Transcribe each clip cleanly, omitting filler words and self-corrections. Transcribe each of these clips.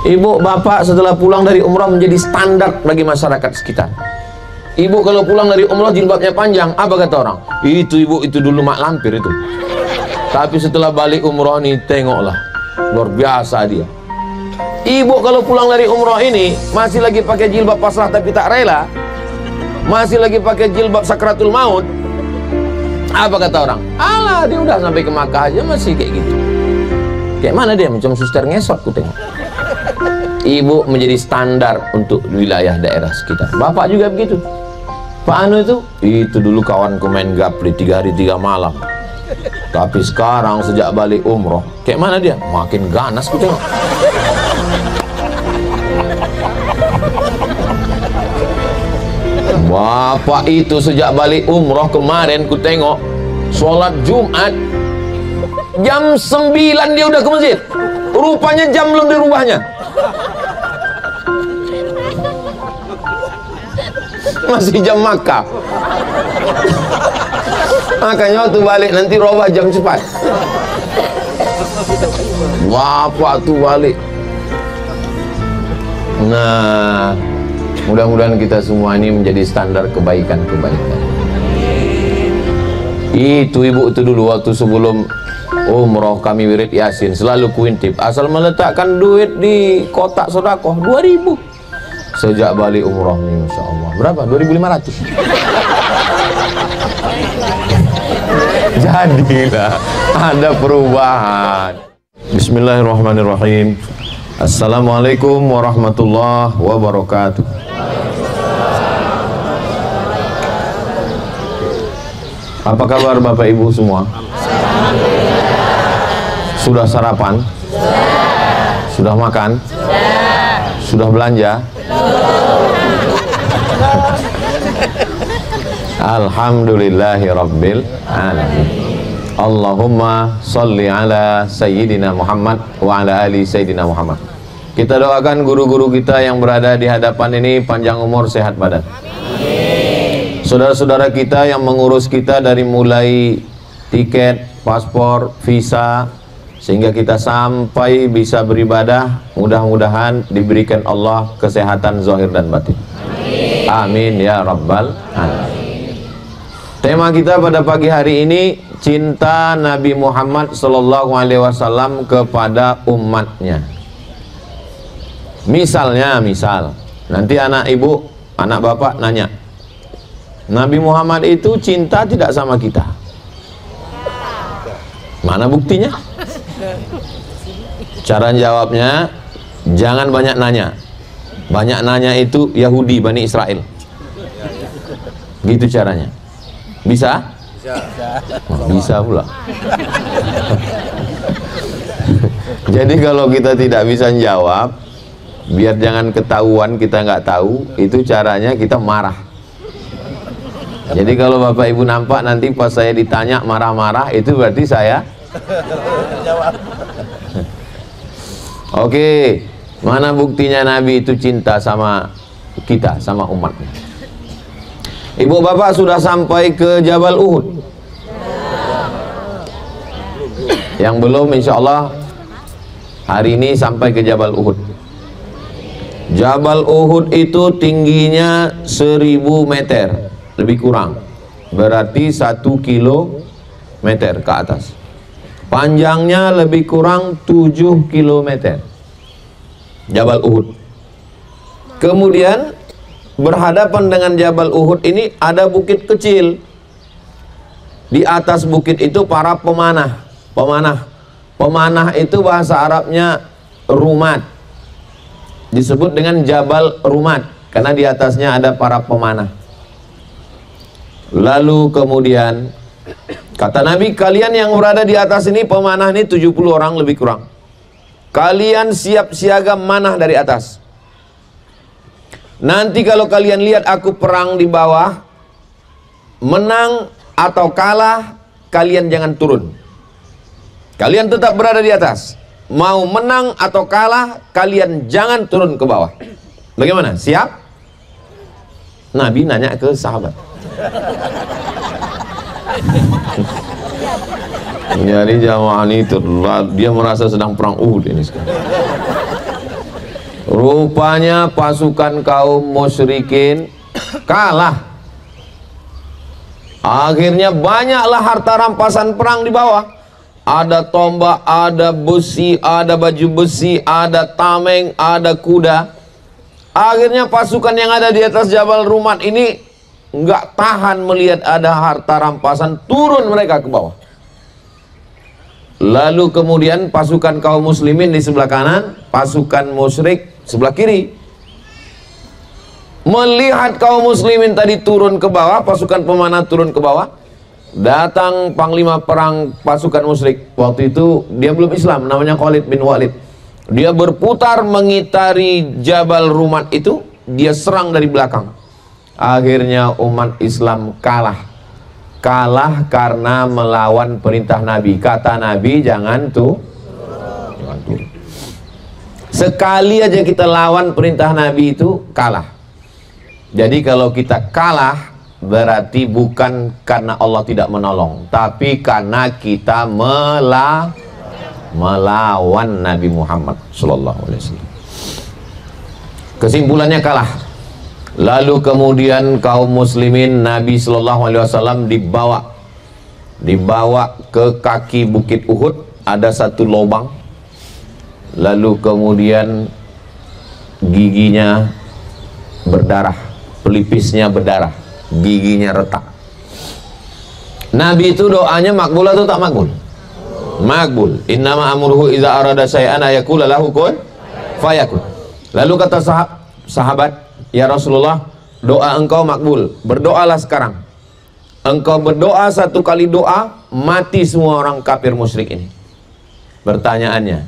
Ibu bapak setelah pulang dari umrah menjadi standar bagi masyarakat sekitar. Ibu kalau pulang dari umrah jilbabnya panjang, apa kata orang? Itu ibu itu dulu mak lampir itu. Tapi setelah balik umrah nih, tengoklah, luar biasa dia. Ibu kalau pulang dari umrah ini masih lagi pakai jilbab pasrah tapi tak rela, masih lagi pakai jilbab sakratul maut, apa kata orang? Alah, dia udah sampai ke Makkah aja masih kayak gitu. Kayak mana dia? Macam suster ngesot ku tengok. Ibu menjadi standar untuk wilayah daerah sekitar. Bapak juga begitu. Pak Anu itu dulu kawanku main gapri 3 hari 3 malam. Tapi sekarang sejak balik umroh, kayak mana dia? Makin ganas ku tengok. Bapak itu sejak balik umroh kemarin ku tengok, sholat Jumat jam 9 dia udah ke masjid. Rupanya jam belum dirubahnya. Masih jam Makkah. Makanya waktu balik nanti robah jam cepat. Bapak tuh balik. Nah, mudah-mudahan kita semua ini menjadi standar kebaikan-kebaikan. Itu ibu itu dulu waktu sebelum umroh kami wirid Yasin selalu kuintip asal meletakkan duit di kotak sedekah 2.000. Sejak balik umroh nih, Masya Allah, berapa? 2.500. Jadilah ada perubahan. Bismillahirrahmanirrahim. Assalamualaikum warahmatullahi wabarakatuh. Apa kabar Bapak Ibu semua? Sudah sarapan? Sudah makan? Sudah belanja? Alhamdulillahi Rabbil Alamin. Allahumma salli ala Sayyidina Muhammad wa ala ali Sayyidina Muhammad. Kita doakan guru-guru kita yang berada di hadapan ini panjang umur, sehat badan. Saudara-saudara kita yang mengurus kita dari mulai tiket, paspor, visa, sehingga kita sampai bisa beribadah, mudah-mudahan diberikan Allah kesehatan zahir dan batin. Amin ya Rabbal Alamin. Tema kita pada pagi hari ini, cinta Nabi Muhammad SAW kepada umatnya. Misalnya, nanti anak ibu, anak bapak nanya, Nabi Muhammad itu cinta tidak sama kita? Mana buktinya? Cara jawabnya, jangan banyak nanya. Banyak nanya itu Yahudi, Bani Israel. Gitu caranya. Bisa? Bisa pula. Jadi kalau kita tidak bisa jawab, biar jangan ketahuan kita nggak tahu, itu caranya kita marah. Jadi kalau Bapak Ibu nampak nanti pas saya ditanya marah-marah, itu berarti saya jawab. Oke, mana buktinya Nabi itu cinta sama kita, sama umatnya? Ibu bapak sudah sampai ke Jabal Uhud? Yang belum, insya Allah hari ini sampai ke Jabal Uhud. Jabal Uhud itu tingginya 1000 meter lebih kurang, berarti 1 kilometer ke atas. Panjangnya lebih kurang 7 kilometer Jabal Uhud. Kemudian berhadapan dengan Jabal Uhud ini ada bukit kecil. Di atas bukit itu para pemanah. Pemanah itu bahasa Arabnya rumat. Disebut dengan Jabal Rumat karena di atasnya ada para pemanah. Lalu kemudian kata Nabi, kalian yang berada di atas ini, pemanah ini 70 orang lebih kurang. Kalian siap siaga manah dari atas. Nanti kalau kalian lihat aku perang di bawah, menang atau kalah, kalian jangan turun. Kalian tetap berada di atas. Mau menang atau kalah, kalian jangan turun ke bawah. Bagaimana? Siap? Nabi nanya ke sahabat. Jadi jamaah ini dia merasa sedang perang Uhud ini sekarang. Rupanya pasukan kaum musyrikin kalah. Akhirnya banyaklah harta rampasan perang di bawah. Ada tombak, ada besi, ada baju besi, ada tameng, ada kuda. Akhirnya pasukan yang ada di atas Jabal Rumat ini nggak tahan melihat ada harta rampasan, turun mereka ke bawah. Lalu kemudian pasukan kaum muslimin di sebelah kanan, pasukan musyrik sebelah kiri. Melihat kaum muslimin tadi turun ke bawah, pasukan pemanah turun ke bawah, datang panglima perang pasukan musyrik. Waktu itu dia belum Islam, namanya Khalid bin Walid. Dia berputar mengitari Jabal Rumat itu, dia serang dari belakang. Akhirnya umat Islam kalah. Kalah karena melawan perintah Nabi. Kata Nabi, jangan turun. Sekali aja kita lawan perintah Nabi itu kalah. Jadi kalau kita kalah, berarti bukan karena Allah tidak menolong, tapi karena kita melawan Nabi Muhammad SAW. Kesimpulannya kalah. Lalu kemudian kaum muslimin, Nabi SAW dibawa ke kaki bukit Uhud, ada satu lubang. Lalu kemudian giginya berdarah, pelipisnya berdarah, giginya retak. Nabi itu doanya makbul atau tak makbul? Makbul. Innama amruhu iza arada syai'an ayaqula lahu kun fayakun. Lalu kata sahabat, ya Rasulullah, doa engkau makbul, berdoalah sekarang. Engkau berdoa satu kali doa, mati semua orang kafir musyrik ini. Pertanyaannya,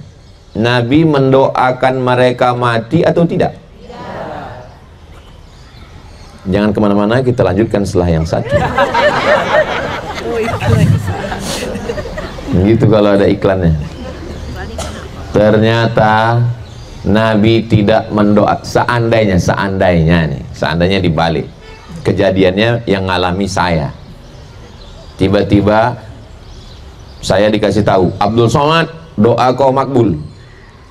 Nabi mendoakan mereka mati atau tidak? Jangan kemana-mana, kita lanjutkan setelah yang satu. Gitu kalau ada iklannya. Ternyata Nabi tidak mendoa. Seandainya dibalik kejadiannya yang ngalami saya. Tiba-tiba saya dikasih tahu, Abdul Somad, doa kau makbul.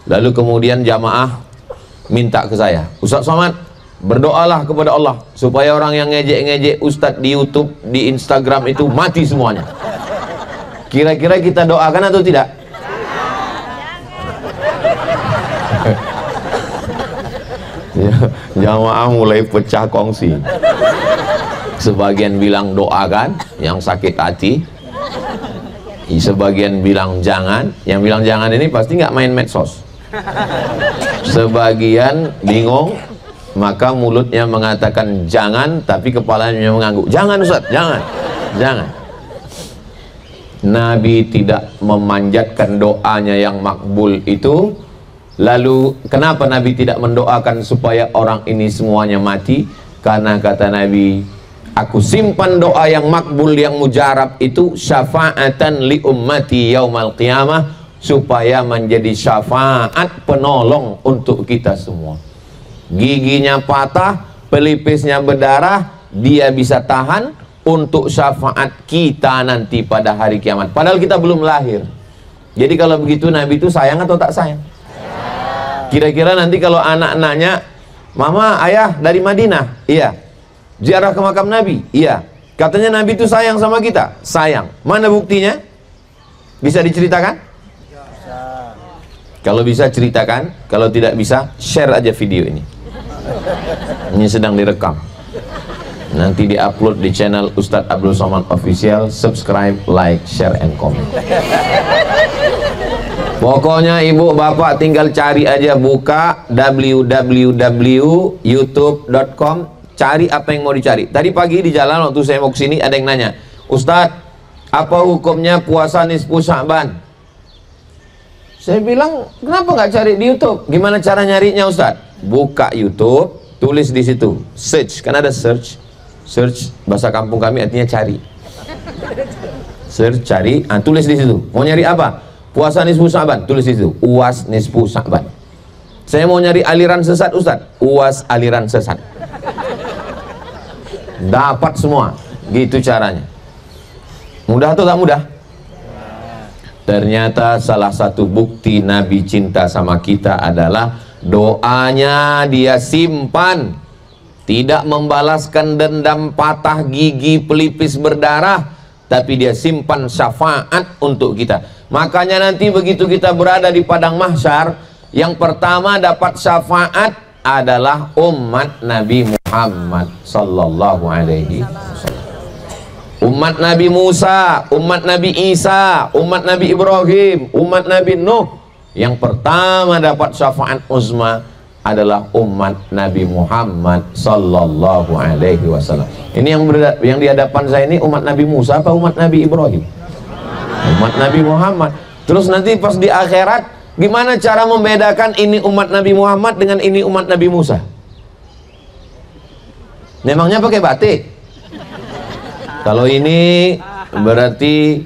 Lalu kemudian jamaah minta ke saya, Ustaz Somad, berdoalah kepada Allah supaya orang yang ngejek-ngejek Ustadz di YouTube, di Instagram itu mati semuanya. Kira-kira kita doakan atau tidak? Jamaah mulai pecah kongsi. Sebagian bilang doakan, yang sakit hati. Sebagian bilang jangan. Yang bilang jangan ini pasti nggak main medsos. Sebagian bingung, maka mulutnya mengatakan jangan, tapi kepalanya mengangguk. Jangan Ustaz, jangan. Nabi tidak memanjatkan doanya yang makbul itu. Lalu kenapa Nabi tidak mendoakan supaya orang ini semuanya mati? Karena kata Nabi, aku simpan doa yang makbul, yang mujarab itu syafa'atan li ummati yaumal qiyamah, supaya menjadi syafaat penolong untuk kita semua. Giginya patah, pelipisnya berdarah, dia bisa tahan untuk syafaat kita nanti pada hari kiamat. Padahal kita belum lahir. Jadi kalau begitu Nabi itu sayang atau tak sayang? Kira-kira nanti kalau anak nanya, Mama, ayah dari Madinah? Iya. Ziarah ke makam Nabi? Iya. Katanya Nabi itu sayang sama kita? Sayang. Mana buktinya? Bisa diceritakan? Kalau bisa ceritakan, kalau tidak bisa share aja video ini. Ini sedang direkam. Nanti diupload di channel Ustadz Abdul Somad Official. Subscribe, like, share, and comment. Pokoknya ibu bapak tinggal cari aja, buka www.youtube.com, cari apa yang mau dicari. Tadi pagi di jalan waktu saya mau kesini ada yang nanya, Ustadz, apa hukumnya puasa nisfu Sya'ban? Saya bilang, kenapa nggak cari di YouTube? Gimana cara nyarinya Ustadz? Buka YouTube, tulis di situ, search, kan ada search. Search bahasa kampung kami artinya cari. Search, cari, tulis di situ. Mau nyari apa? Puasa nisfu Sya'ban, tulis di situ. UAS nisfu Sya'ban. Saya mau nyari aliran sesat Ustadz, UAS aliran sesat. Dapat semua. Gitu caranya. Mudah atau tak mudah? Ternyata salah satu bukti Nabi cinta sama kita adalah doanya dia simpan, tidak membalaskan dendam, patah gigi, pelipis berdarah, tapi dia simpan syafaat untuk kita. Makanya nanti begitu kita berada di padang mahsyar, yang pertama dapat syafaat adalah umat Nabi Muhammad sallallahu alaihi wasallam. Umat Nabi Musa, umat Nabi Isa, umat Nabi Ibrahim, umat Nabi Nuh. Yang pertama dapat syafaat uzma adalah umat Nabi Muhammad sallallahu alaihi wasallam. Ini yang di hadapan saya ini umat Nabi Musa apa umat Nabi Ibrahim? Umat Nabi Muhammad. Terus nanti pas di akhirat, gimana cara membedakan ini umat Nabi Muhammad dengan ini umat Nabi Musa? Memangnya pakai batik? Kalau ini berarti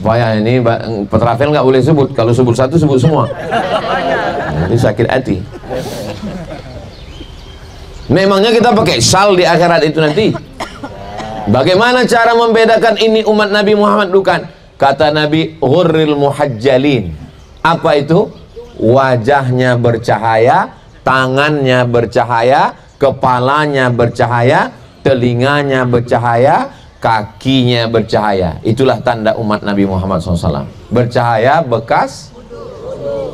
payah ini Petravel nggak boleh sebut. Kalau sebut satu sebut semua. Nanti sakit hati. Memangnya kita pakai syal di akhirat itu nanti? Bagaimana cara membedakan ini umat Nabi Muhammad bukan? Kata Nabi, ghurril muhajjalin. Apa itu? Wajahnya bercahaya, tangannya bercahaya, kepalanya bercahaya, telinganya bercahaya, kakinya bercahaya. Itulah tanda umat Nabi Muhammad SAW. Bercahaya bekas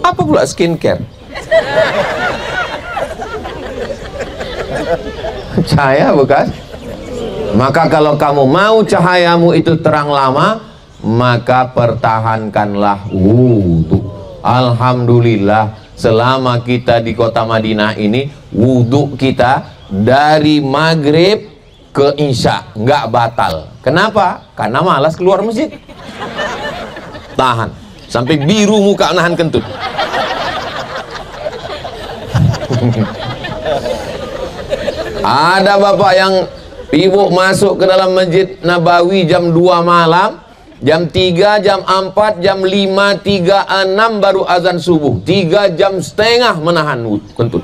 apa pula skincare? Cahaya bekas. Maka kalau kamu mau cahayamu itu terang lama, maka pertahankanlah wudu. Alhamdulillah, selama kita di kota Madinah ini, wudu kita dari maghrib ke isya nggak batal. Kenapa? Karena malas keluar masjid. Tahan sampai biru muka nahan kentut. Ada bapak yang ibu masuk ke dalam masjid Nabawi jam 2 malam, jam 3, jam 4, jam 5, 3, 6 baru azan subuh. 3 jam setengah menahan kentut.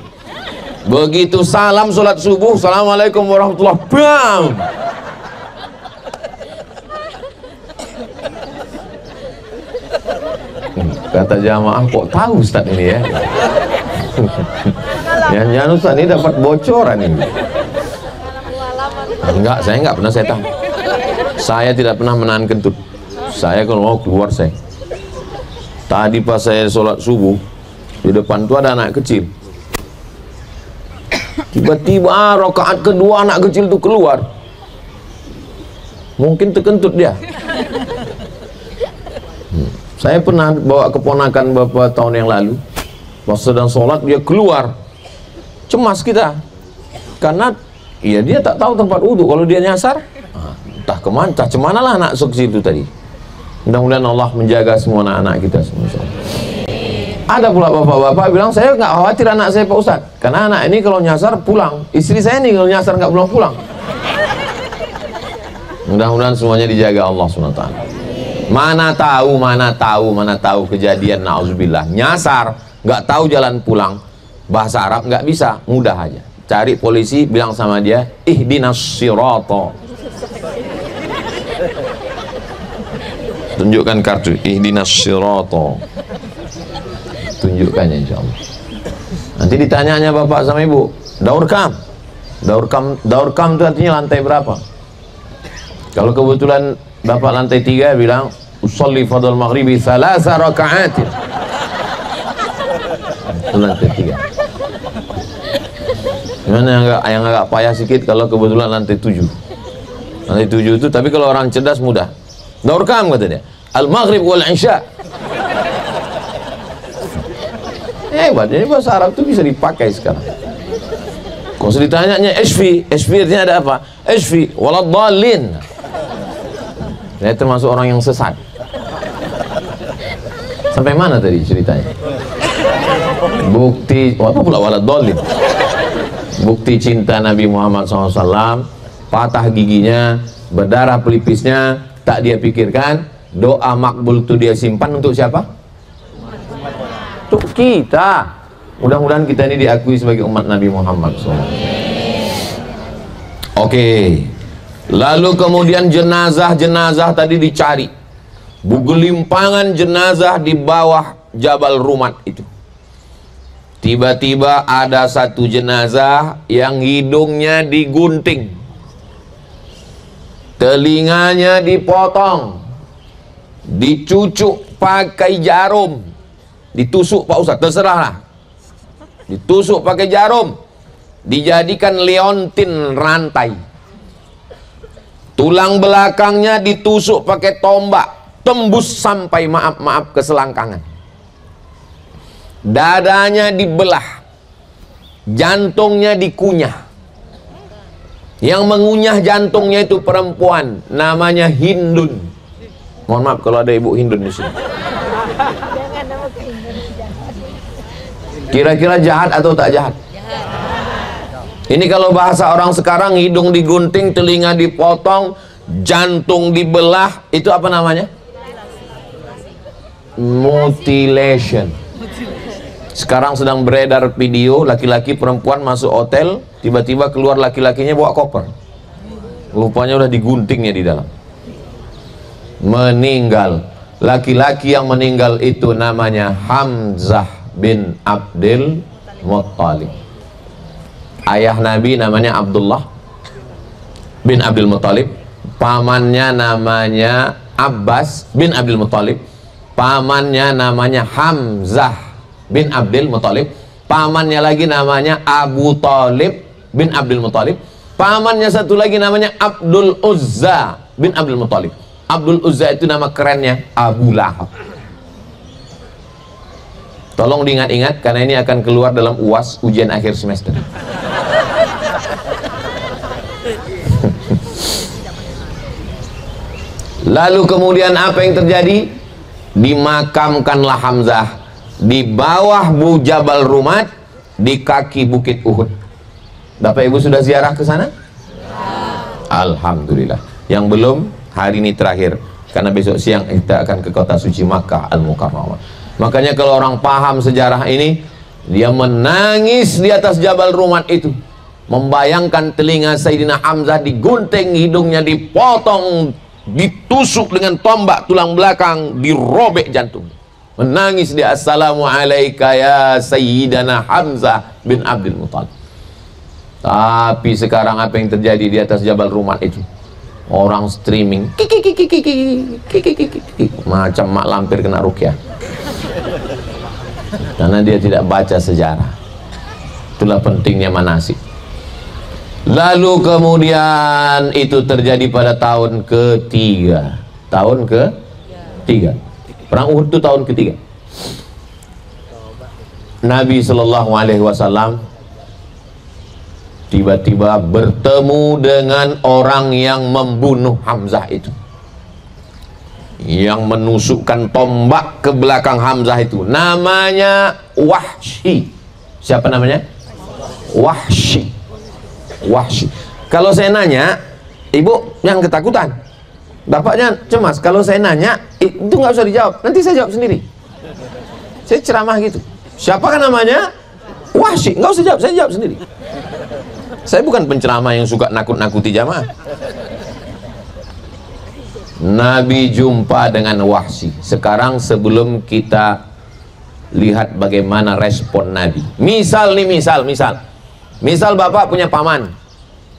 Begitu salam sholat subuh, assalamualaikum warahmatullahi wabarakatuh, bam. Kata jamaah, kok tahu Ustaz ini ya? Jangan Ustaz ini dapat bocoran ini. Enggak, saya enggak pernah setan. Saya tidak pernah menahan kentut. Saya kalau mau keluar saya. Tadi pas saya sholat subuh, di depan tuh ada anak kecil. Tiba-tiba rakaat kedua anak kecil itu keluar. Mungkin terkentut dia. Saya pernah bawa keponakan beberapa tahun yang lalu. Pas sedang sholat dia keluar. Cemas kita. Karena ya dia tak tahu tempat wudhu. Kalau dia nyasar, entah kemana, entah cemana lah anak kecil itu tadi. Mudah-mudahan Allah menjaga semua anak-anak kita semua. Ada pula bapak-bapak bilang, saya nggak khawatir anak saya Pak Ustadz, karena anak ini kalau nyasar pulang. Istri saya nih kalau nyasar nggak pulang-pulang. Mudah-mudahan semuanya dijaga Allah SWT. Mana tahu kejadian na'udzubillah nyasar, nggak tahu jalan pulang, bahasa Arab nggak bisa, mudah aja. Cari polisi, bilang sama dia, ihdinas sirata. Tunjukkan kartu, ihdinas sirata. Tunjukkannya insyaallah. Nanti ditanyanya bapak sama ibu, daur kam itu artinya lantai berapa? Kalau kebetulan bapak lantai 3 bilang usolli fadl maghribi 3 raka'at. Itu lantai 3. Gimana yang agak payah sedikit kalau kebetulan lantai 7. Lantai 7 itu, tapi kalau orang cerdas mudah. Daur kam kata dia, al maghrib wal isya. Hebat, ini bahasa Arab itu bisa dipakai sekarang. Kalau ditanyanya SV artinya ada apa? SV waladhdallin. Saya termasuk orang yang sesat. Sampai mana tadi ceritanya? Bukti apa pula waladhdallin? Bukti cinta Nabi Muhammad SAW, patah giginya, berdarah pelipisnya, tak dia pikirkan. Doa makbul itu dia simpan untuk siapa? Untuk kita. Mudah-mudahan kita ini diakui sebagai umat Nabi Muhammad SAW. Oke. Lalu kemudian jenazah tadi dicari. Gelimpangan jenazah di bawah Jabal Rumat itu. tiba-tiba ada satu jenazah yang hidungnya digunting, telinganya dipotong, dicucuk pakai jarum, ditusuk Pak Ustadz, terserahlah, ditusuk pakai jarum, dijadikan leontin rantai, tulang belakangnya ditusuk pakai tombak, tembus sampai maaf ke selangkangan, dadanya dibelah, jantungnya dikunyah. Yang mengunyah jantungnya itu perempuan, namanya Hindun. Mohon maaf kalau ada ibu Hindun di sini. Kira-kira jahat atau tak jahat? Ini kalau bahasa orang sekarang, hidung digunting, telinga dipotong, jantung dibelah, itu apa namanya? Mutilation. Sekarang sedang beredar video laki-laki perempuan masuk hotel, tiba-tiba keluar laki-lakinya bawa koper, rupanya udah diguntingnya di dalam, meninggal. Laki-laki yang meninggal itu namanya Hamzah bin Abdul Muttalib. Ayah Nabi namanya Abdullah bin Abdul Muttalib, pamannya namanya Abbas bin Abdul Muttalib, pamannya namanya Hamzah bin Abdul Muttalib, pamannya lagi namanya Abu Talib bin Abdul Muttalib, pamannya satu lagi namanya Abdul Uzza bin Abdul Muttalib. Abdul Uzza itu nama kerennya Abu Lahab. Tolong diingat-ingat karena ini akan keluar dalam UAS, ujian akhir semester. Lalu kemudian apa yang terjadi? Dimakamkanlah Hamzah di bawah Jabal Rumat, di kaki Bukit Uhud. Bapak Ibu sudah ziarah ke sana? Alhamdulillah. Yang belum, hari ini terakhir, karena besok siang kita akan ke kota suci Makkah Al-Mukarramah. Makanya kalau orang paham sejarah ini, dia menangis di atas Jabal Rumat itu, membayangkan telinga Sayyidina Hamzah digunting, hidungnya dipotong, ditusuk dengan tombak tulang belakang, dirobek jantung. Menangis dia, assalamualaikum ya Sayyidina Hamzah bin Abdul Muttalib. Tapi sekarang apa yang terjadi di atas Jabal Rumat itu? Orang streaming macam mak lampir kena rukyah, karena dia tidak baca sejarah. Itulah pentingnya manasik. Lalu kemudian itu terjadi pada tahun ketiga. Tahun ketiga Perang Uhud itu tahun ketiga. Nabi Shallallahu Alaihi Wasallam tiba-tiba bertemu dengan orang yang membunuh Hamzah itu, yang menusukkan tombak ke belakang Hamzah itu. Namanya Wahsy. Siapa namanya? Wahsy. Wahsy. Kalau saya nanya, ibu yang ketakutan, bapaknya cemas. Kalau saya nanya, itu nggak usah dijawab, nanti saya jawab sendiri. Saya ceramah gitu. Siapakah namanya? Wahsy. Nggak usah jawab, saya jawab sendiri. Saya bukan penceramah yang suka nakut-nakuti jamaah. Nabi jumpa dengan Wahsy. Sekarang sebelum kita lihat bagaimana respon Nabi. Misal bapak punya paman.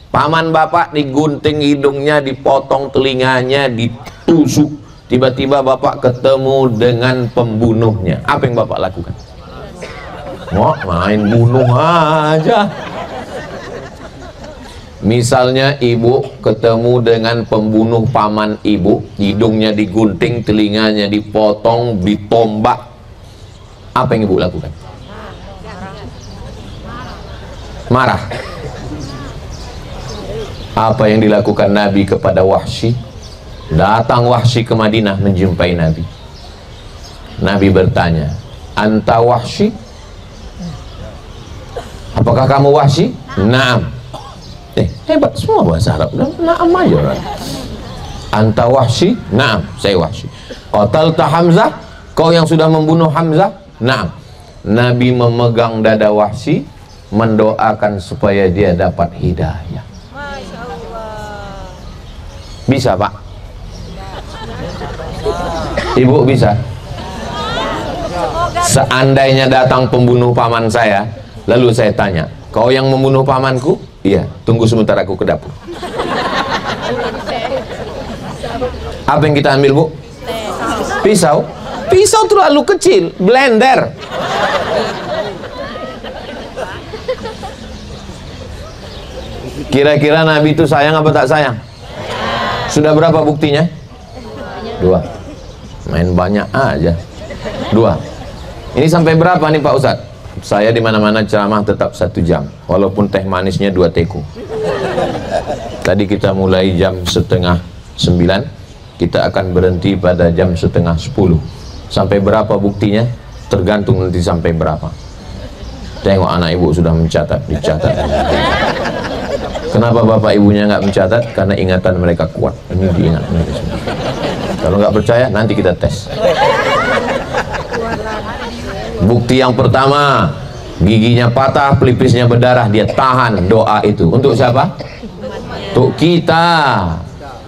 Paman bapak digunting hidungnya, dipotong telinganya, ditusuk. Tiba-tiba bapak ketemu dengan pembunuhnya. Apa yang bapak lakukan? Wah, main bunuh aja. Misalnya ibu ketemu dengan pembunuh paman ibu, hidungnya digunting, telinganya dipotong, ditombak. Apa yang ibu lakukan? Marah. Apa yang dilakukan Nabi kepada Wahsy? Datang Wahsy ke Madinah menjumpai Nabi. Nabi bertanya, "Anta Wahsy? Apakah kamu Wahsy?" "Na'am." Hebat semua bahasa Arab. Na'am aja. "Anta Wahsy?" "Na'am, saya Wahsy." "Qatalta Hamzah? Kau yang sudah membunuh Hamzah?" "Na'am." Nabi memegang dada Wahsy, mendoakan supaya dia dapat hidayah. Masya Allah. Bisa Pak? Ibu bisa? Seandainya datang pembunuh paman saya, lalu saya tanya, kau yang membunuh pamanku? Iya, tunggu sebentar aku ke dapur. Apa yang kita ambil, Bu? Pisau. Pisau terlalu kecil, blender. Kira-kira Nabi itu sayang apa tak sayang? Sudah berapa buktinya? 2. Main banyak aja. 2. Ini sampai berapa nih Pak Ustadz? Saya di mana-mana ceramah tetap 1 jam, walaupun teh manisnya 2 teko. Tadi kita mulai jam 8:30, kita akan berhenti pada jam 9:30. Sampai berapa buktinya? Tergantung nanti sampai berapa. Tengok anak ibu sudah mencatat, dicatat. Kenapa bapak ibunya nggak mencatat? Karena ingatan mereka kuat. Ini diingat mereka semua. Kalau nggak percaya, nanti kita tes. Bukti yang pertama, giginya patah, pelipisnya berdarah, dia tahan doa itu. Untuk siapa? Untuk kita.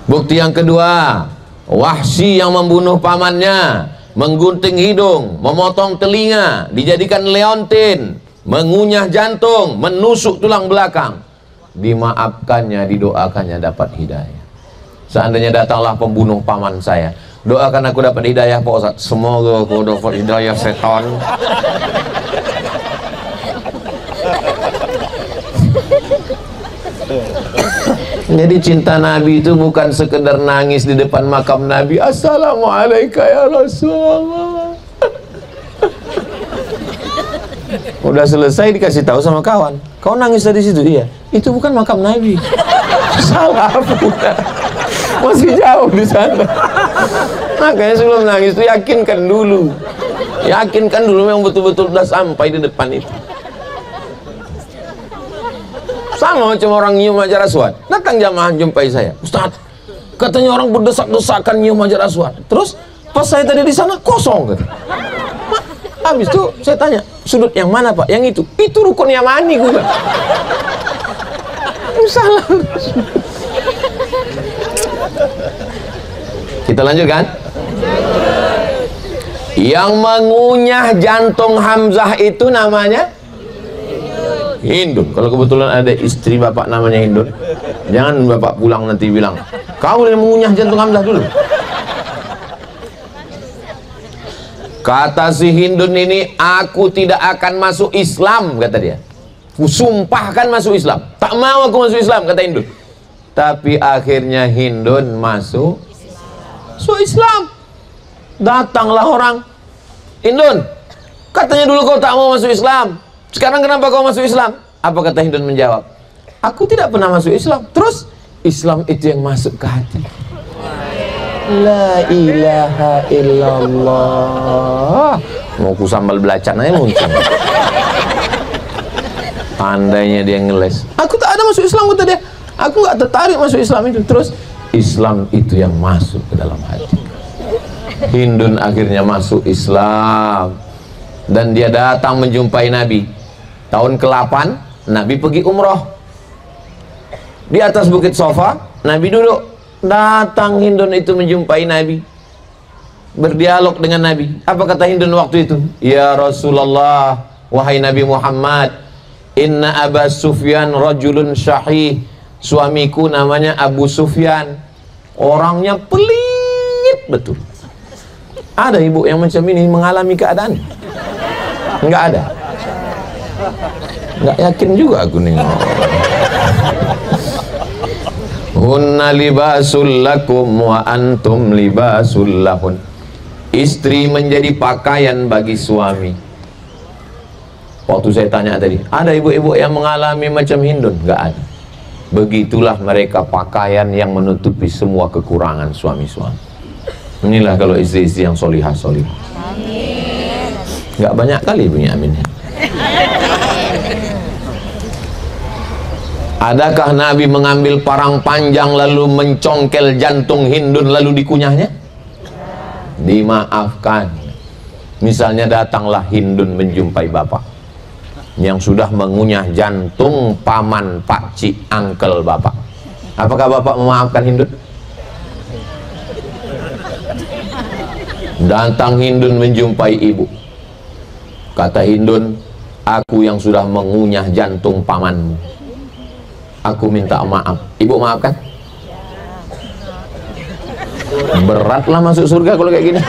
Bukti yang kedua, Wahsy yang membunuh pamannya, menggunting hidung, memotong telinga, dijadikan leontin, mengunyah jantung, menusuk tulang belakang. Dimaafkannya, didoakannya dapat hidayah. Seandainya datanglah pembunuh paman saya, doakan aku dapat hidayah Pak Ustadz. Semoga aku dapat hidayah setan. Jadi cinta Nabi itu bukan sekedar nangis di depan makam Nabi, Assalamualaikum ya Rasulullah. Udah selesai dikasih tahu sama kawan, kau nangis dari situ. Iya, itu bukan makam Nabi. Salah udah. Masih jauh di sana. Makanya sebelum nangis itu yakinkan dulu memang betul-betul udah sampai di depan itu. Sama macam orang nyium Hajar Aswad. Datang jamaah jumpai saya, Ustaz, katanya orang berdesak-desakan nyium Hajar Aswad. Terus pas saya tadi di sana kosong gitu. Habis itu saya tanya, sudut yang mana Pak? Yang itu? Itu rukun Yamani gue. Salah. Kita lanjutkan. Yang mengunyah jantung Hamzah itu namanya Hindun. Kalau kebetulan ada istri bapak namanya Hindun, jangan bapak pulang nanti bilang, kau boleh mengunyah jantung Hamzah dulu. Kata si Hindun ini, aku tidak akan masuk Islam, kata dia. Kusumpahkan masuk Islam. Tak mau aku masuk Islam, kata Hindun. Tapi akhirnya Hindun masuk Islam. Datanglah orang, Hindun, katanya dulu kau tak mau masuk Islam, sekarang kenapa kau masuk Islam? Apa kata Hindun menjawab? Aku tidak pernah masuk Islam. Terus Islam itu yang masuk ke hati. La ilaha illallah. Mau ku sambal belacan aja muncul. Tandanya dia ngeles. Aku tak ada masuk Islam, kata dia. Aku gak tertarik masuk Islam itu. Terus Islam itu yang masuk ke dalam hati. Hindun akhirnya masuk Islam. Dan dia datang menjumpai Nabi. Tahun ke-8 Nabi pergi umroh. Di atas bukit Sofa Nabi duduk. Datang Hindun itu menjumpai Nabi, berdialog dengan Nabi. Apa kata Hindun waktu itu? Ya Rasulullah, wahai Nabi Muhammad, inna Aba Sufyan rajulun syahih. Suamiku namanya Abu Sufyan, orangnya pelit betul. Ada ibu yang macam ini mengalami keadaan? Enggak ada. Enggak yakin juga aku nih. Hunna libasul lakum wa antum libasul lahun. Istri menjadi pakaian bagi suami. Waktu saya tanya tadi, ada ibu-ibu yang mengalami macam Hindun? Enggak ada. Begitulah mereka pakaian yang menutupi semua kekurangan suami-suami. Inilah kalau istri-istri yang solihah-solihah. Enggak banyak kali bunyi aminnya. Adakah Nabi mengambil parang panjang lalu mencongkel jantung Hindun lalu dikunyahnya? Dimaafkan. Misalnya datanglah Hindun menjumpai bapak yang sudah mengunyah jantung paman, pakcik, angkel bapak. Apakah bapak memaafkan Hindun? Datang Hindun menjumpai ibu. Kata Hindun, aku yang sudah mengunyah jantung pamanmu, aku minta maaf. Ibu maafkan? Beratlah masuk surga kalau kayak gini.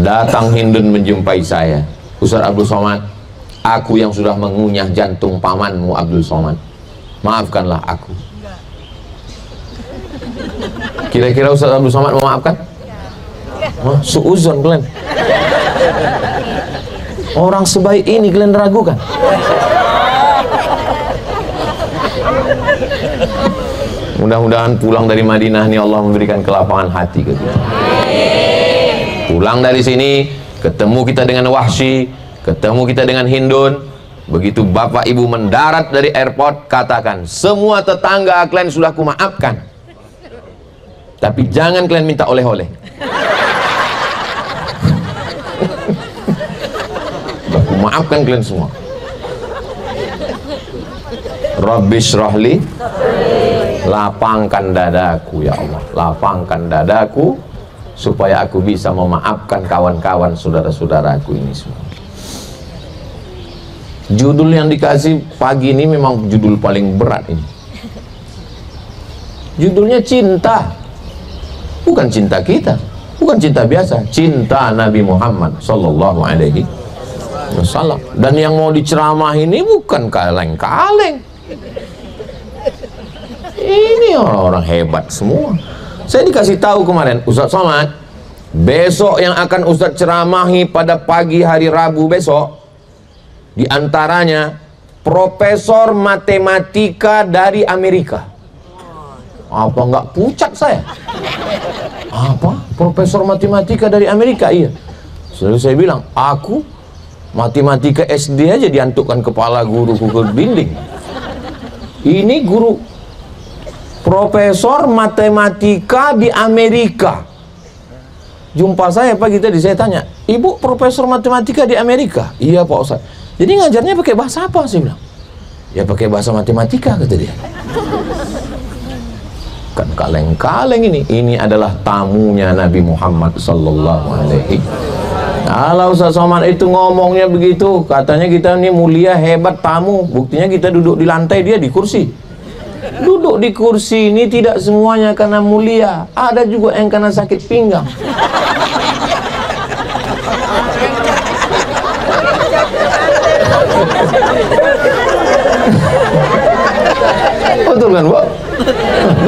Datang Hindun menjumpai saya, Ustaz Abdul Somad, aku yang sudah mengunyah jantung pamanmu Abdul Somad, maafkanlah aku. Kira-kira Ustaz Abdul Somad mau maafkan? Suuzon kalian. Orang sebaik ini kalian ragukan? Mudah-mudahan pulang dari Madinah ini Allah memberikan kelapangan hati ke kita. Pulang dari sini, ketemu kita dengan Wahsy, ketemu kita dengan Hindun. Begitu bapak ibu mendarat dari airport, katakan, semua tetangga kalian sudah kumaafkan, tapi jangan kalian minta oleh-oleh. Maafkan kalian semua. Rabbi syrahli, lapangkan dadaku ya Allah, lapangkan dadaku supaya aku bisa memaafkan kawan-kawan saudara-saudaraku ini semua. Judul yang dikasih pagi ini memang judul paling berat ini. Judulnya cinta. Bukan cinta kita, bukan cinta biasa, cinta Nabi Muhammad sallallahu alaihi wasallam. Dan yang mau diceramah ini bukan kaleng-kaleng. Ini orang-orang hebat semua. Saya dikasih tahu kemarin, Ustaz Somad, besok yang akan Ustaz ceramahi pada pagi hari Rabu besok, diantaranya profesor matematika dari Amerika. Apa nggak pucat saya? Apa? Profesor matematika dari Amerika? Iya. Selalu saya bilang, aku matematika SD aja diantukkan kepala guruku ke dinding. Ini guru profesor matematika di Amerika. Jumpa saya pagi tadi, saya tanya, ibu profesor matematika di Amerika? Iya Pak Ustaz. Jadi ngajarnya pakai bahasa apa? Saya bilang, ya pakai bahasa matematika, kata dia. Kan kaleng-kaleng ini. Ini adalah tamunya Nabi Muhammad sallallahu alaihi. Kalau Ustaz Somad itu ngomongnya begitu, katanya kita ini mulia, hebat, tamu. Buktinya kita duduk di lantai, dia di kursi. Duduk di kursi ini tidak semuanya karena mulia, ada juga yang karena sakit pinggang. Betul kan, Bu?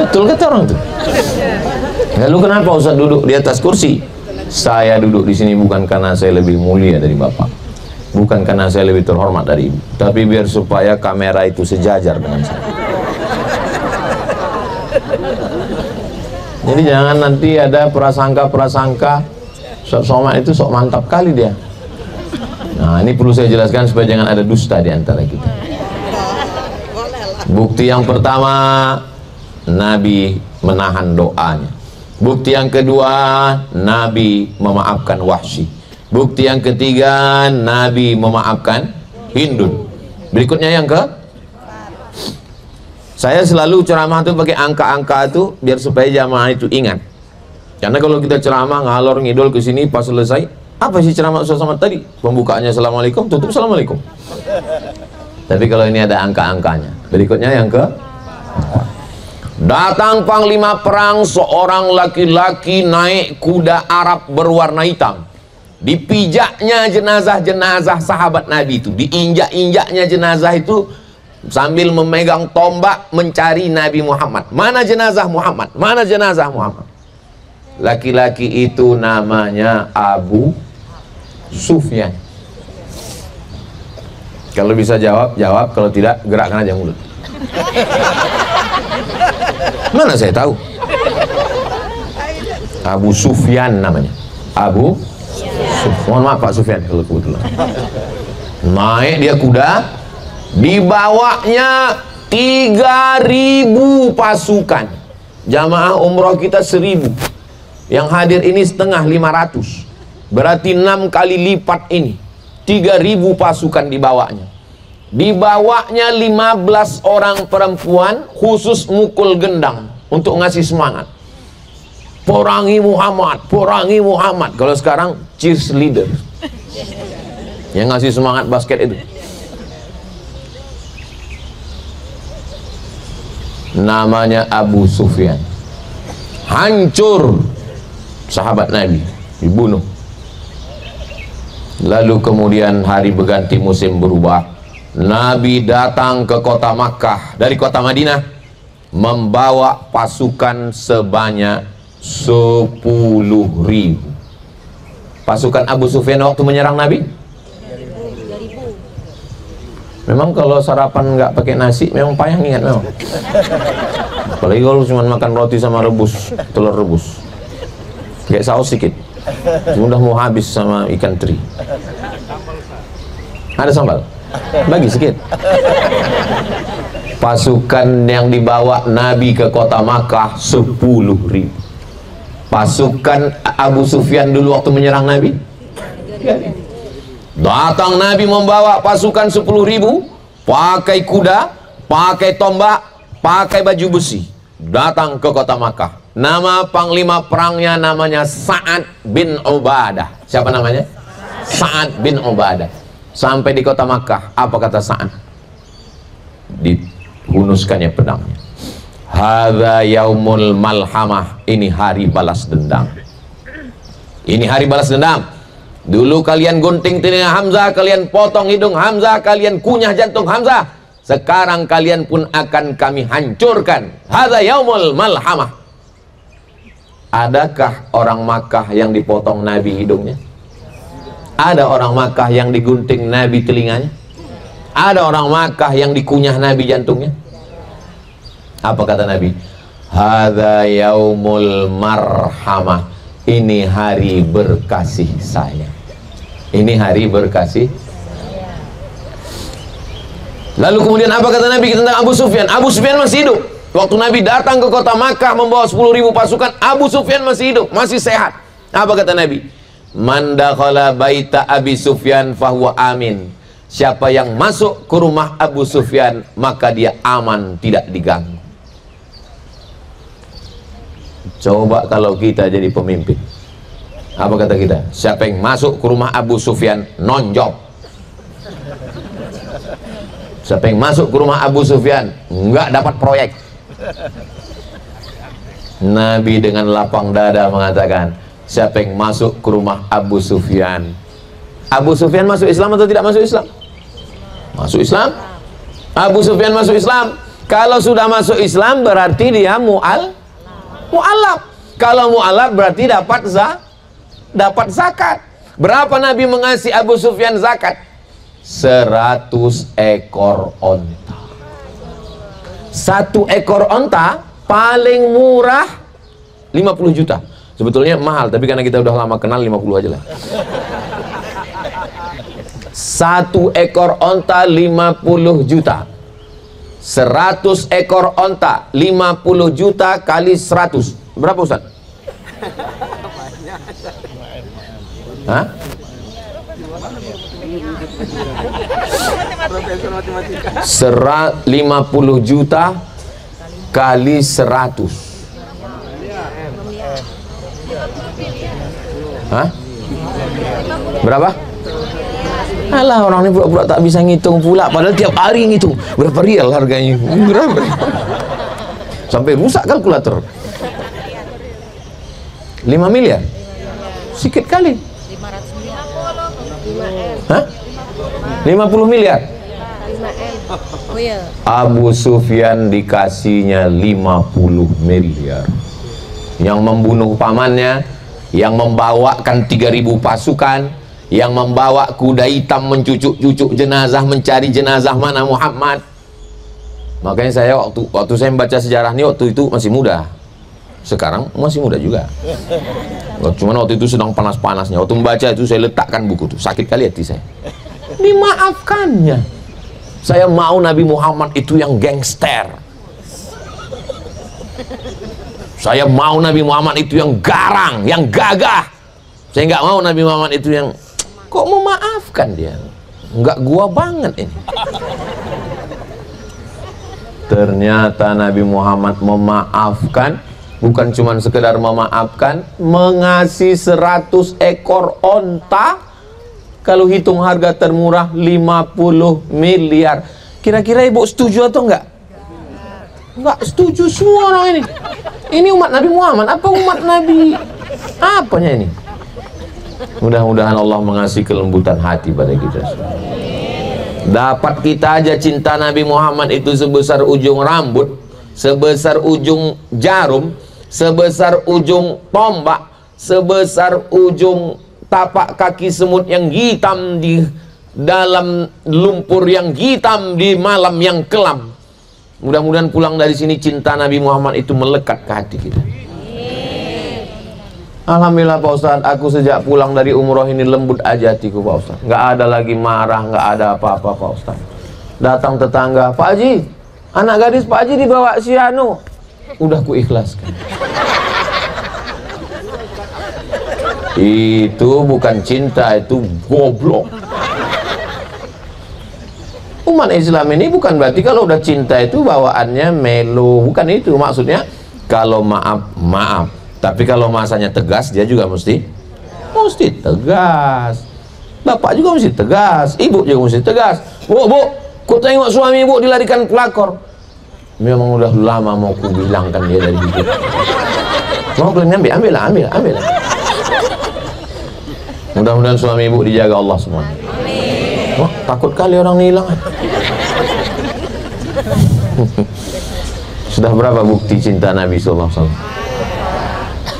Betul kata orang tuh. Lalu kenapa Ustaz duduk di atas kursi? Saya duduk di sini bukan karena saya lebih mulia dari Bapak, bukan karena saya lebih terhormat dari Ibu, tapi biar supaya kamera itu sejajar dengan saya. Jadi jangan nanti ada prasangka-prasangka Ustaz Somad itu sok mantap kali dia. Nah, ini perlu saya jelaskan supaya jangan ada dusta di antara kita. Bukti yang pertama, Nabi menahan doanya. Bukti yang kedua, Nabi memaafkan Wahsy. Bukti yang ketiga, Nabi memaafkan Hindun. Berikutnya yang ke, saya selalu ceramah itu pakai angka-angka itu biar supaya jamaah itu ingat. Karena kalau kita ceramah ngalor ngidol ke sini pas selesai, apa sih ceramah Ustaz Somad tadi? Pembukaannya Assalamualaikum, tutup Assalamualaikum. Tapi kalau ini ada angka-angkanya. Berikutnya yang ke, datang panglima perang, seorang laki-laki naik kuda Arab berwarna hitam. Dipijaknya jenazah-jenazah sahabat Nabi itu, diinjak-injaknya jenazah itu sambil memegang tombak mencari Nabi Muhammad. Mana jenazah Muhammad? Mana jenazah Muhammad? Laki-laki itu namanya Abu Sufyan. Kalau bisa jawab, jawab. Kalau tidak, gerakkan aja mulut. Mana saya tahu? Abu Sufyan namanya. Abu Sufyan. Mohon maaf Pak Sufyan kalau kebetulan. Naik dia kuda, dibawanya 3.000 pasukan. Jamaah umroh kita 1.000. Yang hadir ini setengah 500. Berarti 6 kali lipat ini. 3.000 pasukan dibawanya. Dibawanya 15 orang perempuan khusus mukul gendang untuk ngasih semangat. perangi Muhammad, perangi Muhammad. Kalau sekarang cheerleader yang ngasih semangat basket itu. Namanya Abu Sufyan. Hancur sahabat Nabi, dibunuh. Lalu kemudian hari berganti, musim berubah. Nabi datang ke kota Makkah dari kota Madinah, membawa pasukan sebanyak 10.000. Pasukan Abu Sufyan waktu menyerang Nabi, memang kalau sarapan nggak pakai nasi memang payah ingat memang. Apalagi kalau cuma makan roti sama rebus, telur rebus, kayak saus sedikit, sudah mau habis sama ikan teri. Ada sambal, bagi sedikit. Pasukan yang dibawa Nabi ke kota Makkah 10.000. Pasukan Abu Sufyan dulu waktu menyerang Nabi, datang Nabi membawa pasukan 10.000, pakai kuda, pakai tombak, pakai baju besi, datang ke kota Makkah. Nama panglima perangnya namanya Sa'ad bin Ubadah. Siapa namanya? Sa'ad bin Ubadah. Sampai di kota Makkah, apa kata Sa'ad? Dihunuskannya pedangnya. Hadza yaumul malhamah, ini hari balas dendam. Ini hari balas dendam. Dulu kalian gunting telinga Hamzah, kalian potong hidung Hamzah, kalian kunyah jantung Hamzah. Sekarang kalian pun akan kami hancurkan. Hadza yaumul malhamah. Adakah orang Makkah yang dipotong Nabi hidungnya? Ada orang Makkah yang digunting Nabi telinganya? Ada orang Makkah yang dikunyah Nabi jantungnya? Apa kata Nabi? Hadza yaumul marhamah, ini hari berkasih sayang. Ini hari berkasih. Lalu kemudian apa kata Nabi tentang Abu Sufyan? Abu Sufyan masih hidup. Waktu Nabi datang ke kota Makkah membawa 10.000 pasukan, Abu Sufyan masih hidup, masih sehat. Apa kata Nabi? Man dakhala baita Abi Sufyan fahuwa amin. Siapa yang masuk ke rumah Abu Sufyan, maka dia aman, tidak diganggu. Coba kalau kita jadi pemimpin, apa kata kita? Siapa yang masuk ke rumah Abu Sufyan, nonjok. Siapa yang masuk ke rumah Abu Sufyan, nggak dapat proyek. Nabi dengan lapang dada mengatakan, siapa yang masuk ke rumah Abu Sufyan. Abu Sufyan masuk Islam atau tidak masuk Islam? Masuk Islam. Abu Sufyan masuk Islam. Kalau sudah masuk Islam berarti dia mu'alaf. Kalau mu'alaf berarti dapat zakat. Berapa Nabi mengasih Abu Sufyan zakat? 100 ekor onta. 1 ekor onta paling murah 50 juta. Sebetulnya mahal, tapi karena kita udah lama kenal 50 aja lah. 1 ekor onta 50 juta. 100 ekor onta 50 juta kali 100. Berapa Ustaz? Hah? 50 juta kali 100. Hah? Berapa? Alah, orang ini pura-pura tak bisa ngitung pula, padahal tiap hari ngitung berapa rial harganya, berapa? Sampai rusak kalkulator. 5 miliar? Sikit kali. 500 miliar. Hah? 50 miliar? 5M. Oh iya. Abu Sufyan dikasihnya 50 miliar. Yang membunuh pamannya, yang membawakan 3.000 pasukan, yang membawa kuda hitam mencucuk-cucuk jenazah, mencari jenazah mana Muhammad. Makanya saya waktu saya membaca sejarah ini, waktu itu masih muda. Sekarang masih muda juga. Cuman waktu itu sedang panas-panasnya. Waktu membaca itu saya letakkan buku itu, sakit kali hati saya. Dimaafkannya. Saya mau Nabi Muhammad itu yang gangster. Saya mau Nabi Muhammad itu yang garang, yang gagah. Saya nggak mau Nabi Muhammad itu yang kok memaafkan dia. Nggak gua banget ini. Ternyata Nabi Muhammad memaafkan Bukan cuma sekedar memaafkan, mengasih 100 ekor onta. Kalau hitung harga termurah 50 miliar. Kira-kira ibu setuju atau enggak? Enggak setuju semua orang ini. Ini umat Nabi Muhammad apa umat Nabi apanya ini? Mudah-mudahan Allah mengasih kelembutan hati pada kita semua. Dapat kita aja cinta Nabi Muhammad itu sebesar ujung rambut, sebesar ujung jarum, sebesar ujung tombak, sebesar ujung tapak kaki semut yang hitam di dalam lumpur yang hitam di malam yang kelam. Mudah-mudahan pulang dari sini cinta Nabi Muhammad itu melekat ke hati kita. Alhamdulillah Pak Ustadz, aku sejak pulang dari umroh ini lembut aja hatiku Pak Ustadz. Nggak ada lagi marah, nggak ada apa-apa Pak Ustadz. Datang tetangga, Pak Haji, anak gadis Pak Haji dibawa si Anu. Udah ku ikhlaskan. Itu bukan cinta, itu goblok. Umat Islam ini bukan berarti kalau udah cinta itu bawaannya melo. Bukan itu maksudnya. Kalau maaf, maaf. Tapi kalau masanya tegas, dia juga mesti tegas. Bapak juga mesti tegas, ibu juga mesti tegas. Bu, ku tengok suami ibu dilarikan pelakor. Memang udah lama mau ku bilangkan dia dari hidup. Mau kalian ambil lah. Mudah-mudahan suami ibu dijaga Allah semua. Wah, takut kali orang ini hilang. Sudah berapa bukti cinta Nabi sallallahu alaihi wasallam?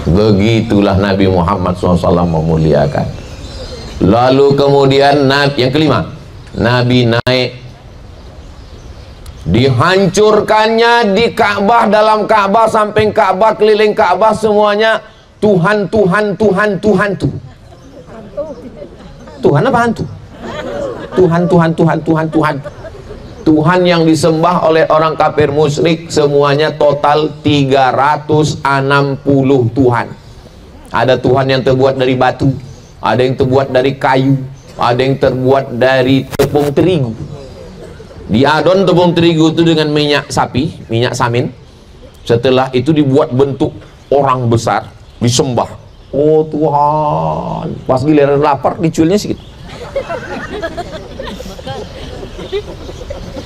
Begitulah Nabi Muhammad SAW memuliakan. Lalu kemudian yang kelima, Nabi naik, dihancurkannya di Ka'bah, dalam Ka'bah, samping Ka'bah, keliling Ka'bah, semuanya Tuhan. Tuhan apa hantu? Tuhan. Tuhan yang disembah oleh orang kafir musyrik semuanya total 360 Tuhan. Ada Tuhan yang terbuat dari batu, ada yang terbuat dari kayu, ada yang terbuat dari tepung terigu. Diadon tepung terigu itu dengan minyak sapi, minyak samin. Setelah itu dibuat bentuk orang besar, disembah. Oh Tuhan, pas giliran lapar dicuilnya sedikit.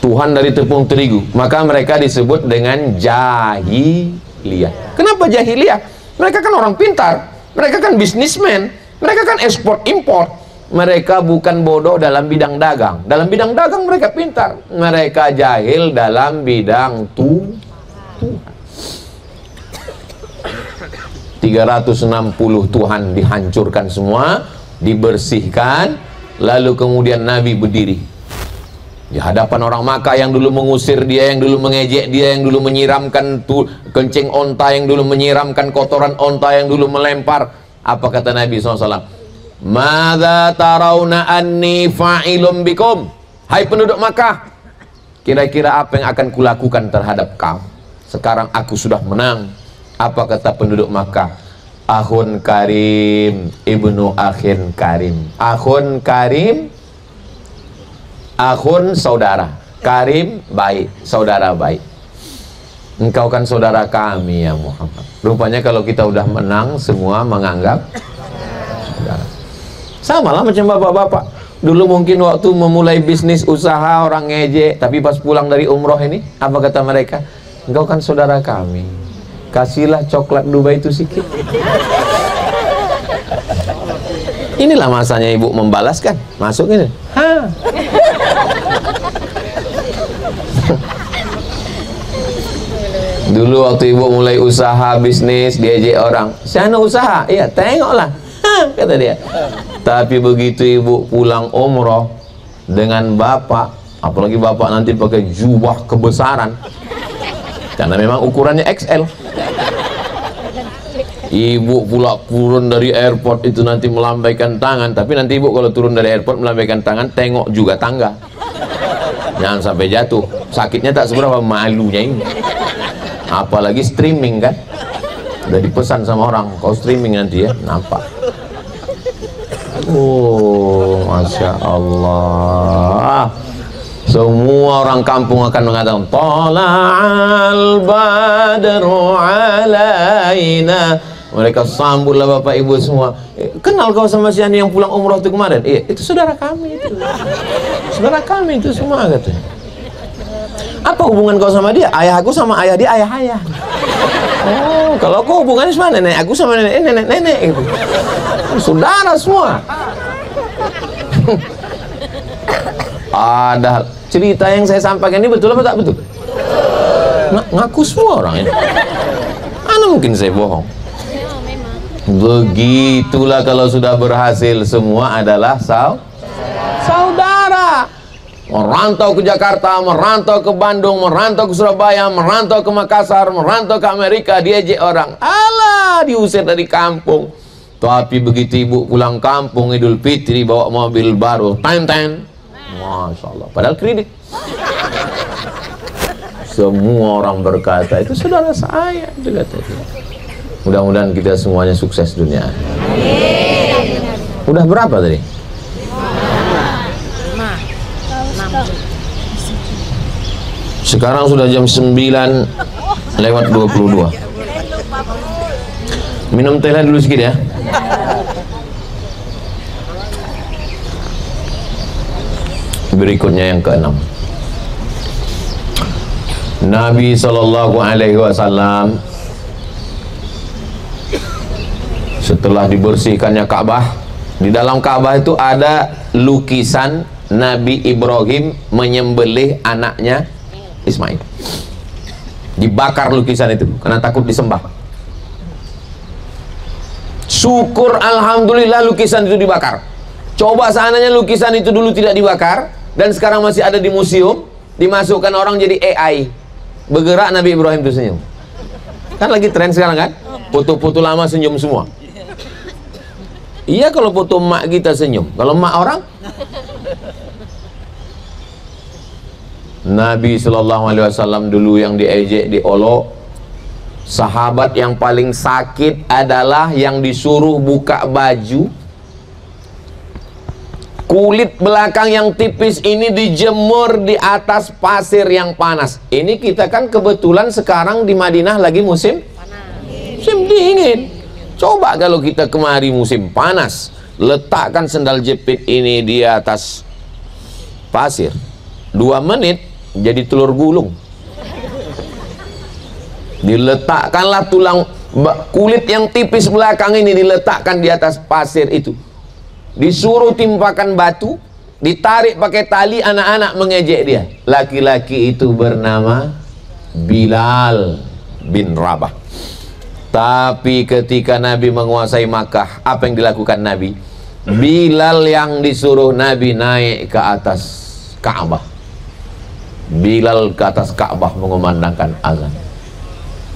Tuhan dari tepung terigu, maka mereka disebut dengan jahiliyah. Kenapa jahiliyah? Mereka kan orang pintar, mereka kan bisnismen, mereka kan ekspor impor. Mereka bukan bodoh dalam bidang dagang. Dalam bidang dagang mereka pintar, mereka jahil dalam bidang Tuhan. 360 Tuhan dihancurkan semua, dibersihkan. Lalu kemudian Nabi berdiri di hadapan orang Makkah yang dulu mengusir dia, yang dulu mengejek dia, yang dulu menyiramkan kencing onta, yang dulu menyiramkan kotoran onta, yang dulu melempar. Apa kata Nabi SAW? Madza tarawna anni fa'ilum bikum? Hai penduduk Makkah, kira-kira apa yang akan kulakukan terhadap kamu? Sekarang aku sudah menang. Apa kata penduduk Makkah? Akhun karim, ibnu akhin karim. Akhun karim, akhun saudara, karim baik, saudara baik. Engkau kan saudara kami ya Muhammad. Rupanya kalau kita udah menang, semua menganggap saudara. Sama lah macam bapak-bapak. Dulu mungkin waktu memulai bisnis usaha orang ngejek, tapi pas pulang dari umroh ini, apa kata mereka? Engkau kan saudara kami, kasihlah coklat Dubai itu sedikit. Inilah masanya ibu membalaskan. Masuk ini. Dulu waktu ibu mulai usaha bisnis, diajak orang, "Sana usaha?" "Iya." "Tengoklah." Kata dia. Tapi begitu ibu pulang umroh dengan bapak, apalagi bapak nanti pakai jubah kebesaran, karena memang ukurannya XL. Ibu pula turun dari airport itu nanti melambaikan tangan. Tapi nanti ibu kalau turun dari airport melambaikan tangan, tengok juga tangga, jangan sampai jatuh. Sakitnya tak seberapa, malunya ini. Apalagi streaming kan, udah dipesan sama orang, kau streaming nanti ya, nampak. Oh, Masya Allah. Semua orang kampung akan mengatakan Tala'al badru alaina. Mereka sambutlah bapak ibu semua. Kenal kau sama si Ani yang pulang umroh itu kemarin? Iya, itu saudara kami itu. Saudara kami itu semua katanya. Apa hubungan kau sama dia? Ayah aku sama ayah dia ayah. Oh, kalau kau hubungannya sama nenek aku sama nenek gitu. Saudara semua. Ada cerita yang saya sampaikan ini betul apa tak betul? Ngaku semua orang ini. Mana mungkin saya bohong? Begitulah kalau sudah berhasil, semua adalah saudara. Merantau ke Jakarta, merantau ke Bandung, merantau ke Surabaya, merantau ke Makassar, merantau ke Amerika, diejek orang. Alah, diusir dari kampung. Tapi begitu ibu pulang kampung Idul Fitri bawa mobil baru, ten. Masya Allah, padahal kredit. Semua orang berkata, itu saudara saya. Itu katanya. Mudah-mudahan kita semuanya sukses dunia. Udah berapa tadi? 5. Sekarang sudah jam 9 lewat 22. Minum teh dulu sedikit ya. Berikutnya yang ke-6. Nabi SAW setelah dibersihkannya Ka'bah, di dalam Ka'bah itu ada lukisan Nabi Ibrahim menyembelih anaknya Ismail. Dibakar lukisan itu karena takut disembah. Syukur alhamdulillah lukisan itu dibakar. Coba seandainya lukisan itu dulu tidak dibakar dan sekarang masih ada di museum, dimasukkan orang jadi AI, bergerak Nabi Ibrahim itu senyum. Kan lagi tren sekarang kan, foto-foto lama senyum semua. Iya kalau foto emak kita senyum, kalau emak orang. Nabi SAW dulu yang diejek, diolok. Sahabat yang paling sakit adalah yang disuruh buka baju, kulit belakang yang tipis ini dijemur di atas pasir yang panas. Ini kita kan kebetulan sekarang di Madinah lagi musim dingin. Coba kalau kita kemari musim panas, letakkan sendal jepit ini di atas pasir, 2 menit jadi telur gulung. Diletakkanlah kulit yang tipis belakang ini diletakkan di atas pasir itu, disuruh timpakan batu, ditarik pakai tali, anak-anak mengejek dia. Laki-laki itu bernama Bilal bin Rabah. Tapi ketika Nabi menguasai Makkah, apa yang dilakukan Nabi? Bilal yang disuruh Nabi naik ke atas Ka'bah. Bilal ke atas Ka'bah mengumandangkan azan.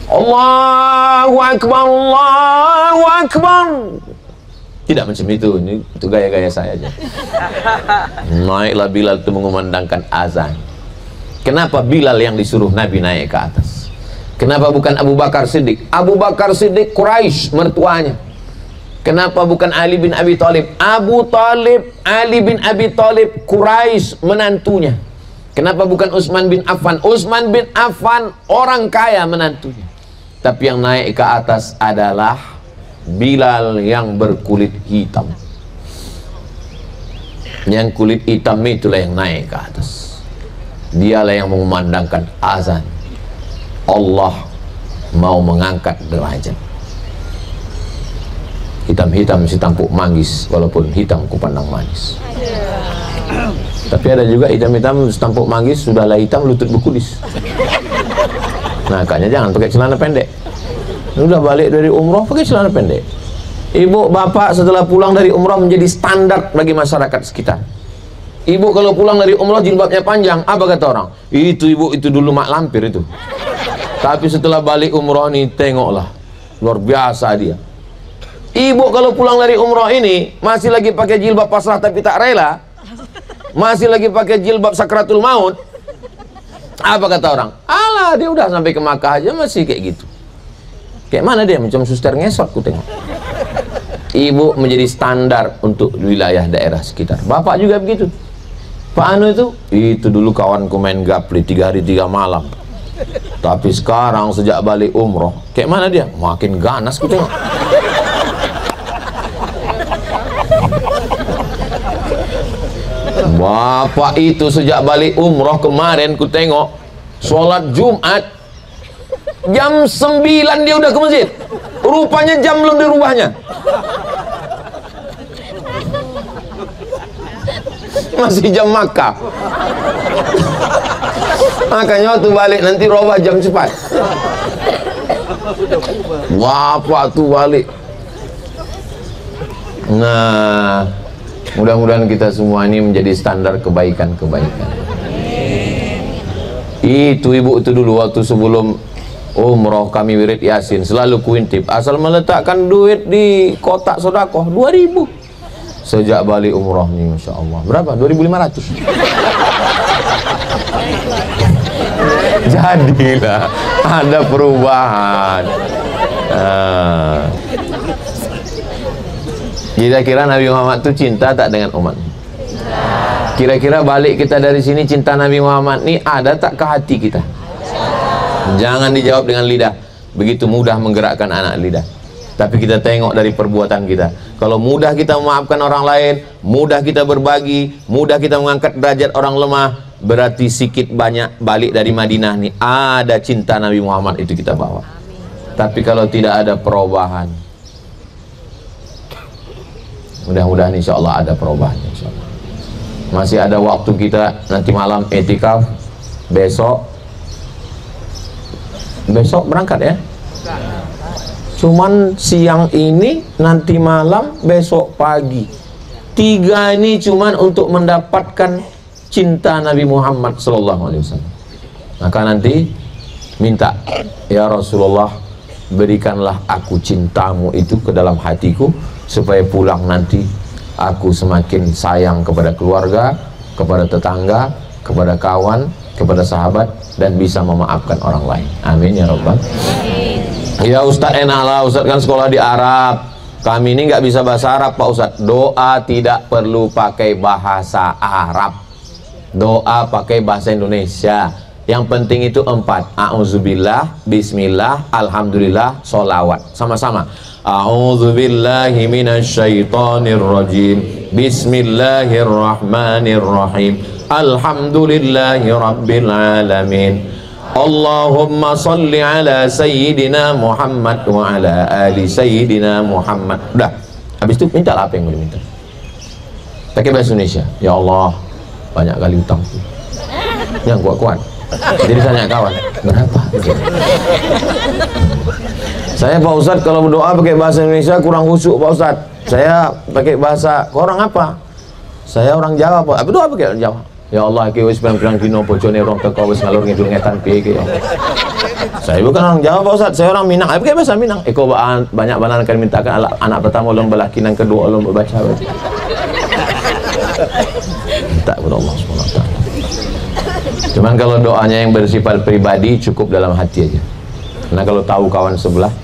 Allahu Akbar, Allahu Akbar. Tidak macam itu gaya-gaya saya aja. Naiklah Bilal itu mengumandangkan azan. Kenapa Bilal yang disuruh Nabi naik ke atas? Kenapa bukan Abu Bakar Siddiq? Abu Bakar Siddiq Quraisy mertuanya. Kenapa bukan Ali bin Abi Thalib? Ali bin Abi Thalib Quraisy menantunya. Kenapa bukan Utsman bin Affan? Utsman bin Affan orang kaya menantunya. Tapi yang naik ke atas adalah Bilal yang berkulit hitam. Yang kulit hitam itulah yang naik ke atas. Dialah yang mengumandangkan azan. Allah mau mengangkat derajat. Hitam-hitam si tampuk manggis, walaupun hitam kupandang manis. Tapi ada juga hitam-hitam si tampuk manggis, sudahlah hitam lutut berkudis. Nah, makanya jangan pakai celana pendek. Udah balik dari umroh pakai celana pendek. Ibu bapak setelah pulang dari umroh menjadi standar bagi masyarakat sekitar. Ibu kalau pulang dari umroh jilbabnya panjang, apa kata orang? Itu ibu itu dulu mak lampir itu. Tapi setelah balik umroh ini, tengoklah, luar biasa dia. Ibu kalau pulang dari umroh ini masih lagi pakai jilbab pasrah tapi tak rela, masih lagi pakai jilbab sakratul maut, apa kata orang? Alah, dia udah sampai ke Makkah aja masih kayak gitu. Kayak mana dia? Macam suster ngesot ku tengok. Ibu menjadi standar untuk wilayah daerah sekitar. Bapak juga begitu. Pak Anu itu dulu kawanku main gapli 3 hari 3 malam. Tapi sekarang sejak balik umroh, kayak mana dia? Makin ganas ku tengok. Bapak itu sejak balik umroh kemarin ku tengok, sholat Jumat jam 9 dia udah ke masjid. Rupanya jam belum dirubahnya. Masih jam Makkah. Makanya waktu balik nanti robah jam cepat. Bapak tuh balik. Nah, mudah-mudahan kita semua ini menjadi standar kebaikan-kebaikan. Itu ibu itu dulu waktu sebelum umroh kami wirid Yasin selalu kuintip asal meletakkan duit di kotak sedekah 2.000. Sejak balik umroh nih, Masya Allah, berapa? 2.500. Jadilah ada perubahan. Kira-kira Nabi Muhammad itu cinta tak dengan umat? Kira-kira balik kita dari sini cinta Nabi Muhammad ini ada tak ke hati kita? Jangan dijawab dengan lidah, begitu mudah menggerakkan anak lidah. Tapi kita tengok dari perbuatan kita. Kalau mudah kita memaafkan orang lain, mudah kita berbagi, mudah kita mengangkat derajat orang lemah, berarti sikit banyak balik dari Madinah nih ada cinta Nabi Muhammad itu kita bawa. Tapi kalau tidak ada perubahan, mudah-mudahan insya Allah ada perubahan, insya Allah. Masih ada waktu kita nanti malam etikaf, besok berangkat ya. Cuman siang ini, nanti malam, besok pagi. 3 ini cuman untuk mendapatkan cinta Nabi Muhammad SAW. Maka nanti minta, ya Rasulullah, berikanlah aku cintamu itu ke dalam hatiku, supaya pulang nanti aku semakin sayang kepada keluarga, kepada tetangga, kepada kawan, kepada sahabat, dan bisa memaafkan orang lain. Amin ya Rabbal. Ya Ustaz, enak lah, Ustaz kan sekolah di Arab. Kami ini nggak bisa bahasa Arab Pak Ustaz. Doa tidak perlu pakai bahasa Arab, doa pakai bahasa Indonesia. Yang penting itu 4: A'udzubillah, Bismillah, Alhamdulillah, Sholawat. Sama-sama. A'udzubillahi minasyaitonirrajim, Bismillahirrahmanirrahim, Alhamdulillahi rabbil alamin, Allahumma salli ala Sayyidina Muhammad wa ala ali Sayyidina Muhammad. Udah, habis itu minta apa yang mau diminta. Pakai bahasa Indonesia. Ya Allah, banyak kali utang yang kuat-kuat. Jadi tanya kawan, berapa? Saya Pak Ustadz kalau berdoa pakai bahasa Indonesia kurang khusyuk Pak Ustadz. Saya pakai bahasa, orang apa? Saya orang Jawa Pak. Apa doa pakai orang Jawa? Ya Allah, ki wis pirang-pirang dino bojone rong teko wis ngalur ngidul ngetan piye iki ya. Saya bukan orang Jawa Pak Ustaz, saya orang Minang. Apa bahasa Minang? Eko banyak banan akan mintakan anak pertama ulun belaki, yang kedua ulun baca. Minta kepada Allah Subhanahu wa taala. Cuman kalau doanya yang bersifat pribadi cukup dalam hati aja. Karena kalau tahu kawan sebelah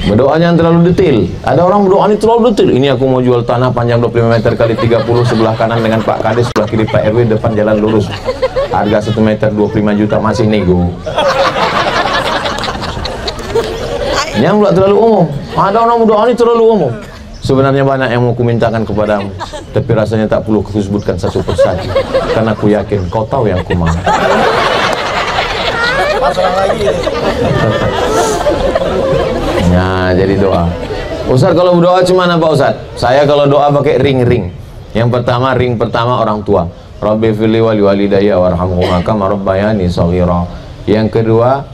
berdoanya yang terlalu detail. Ada orang berdoa ini terlalu detail. Ini aku mau jual tanah panjang 25 meter kali 30, sebelah kanan dengan Pak Kades, sebelah kiri Pak RW, depan jalan lurus. Harga 1 meter 25 juta, masih nego. Yang pula terlalu umum. Ada orang berdoa ini terlalu umum. Sebenarnya banyak yang mau kumintakan kepadamu, tapi rasanya tak perlu kusebutkan satu persatu, karena aku yakin kau tahu yang ku mau. Nah, jadi doa. Ustaz kalau berdoa cuma apa Ustaz? Saya kalau doa pakai ring-ring. Yang pertama, ring pertama orang tua. Rabbi fili wali walidayya warhamhuma kama rabbayani shaghira. Yang kedua,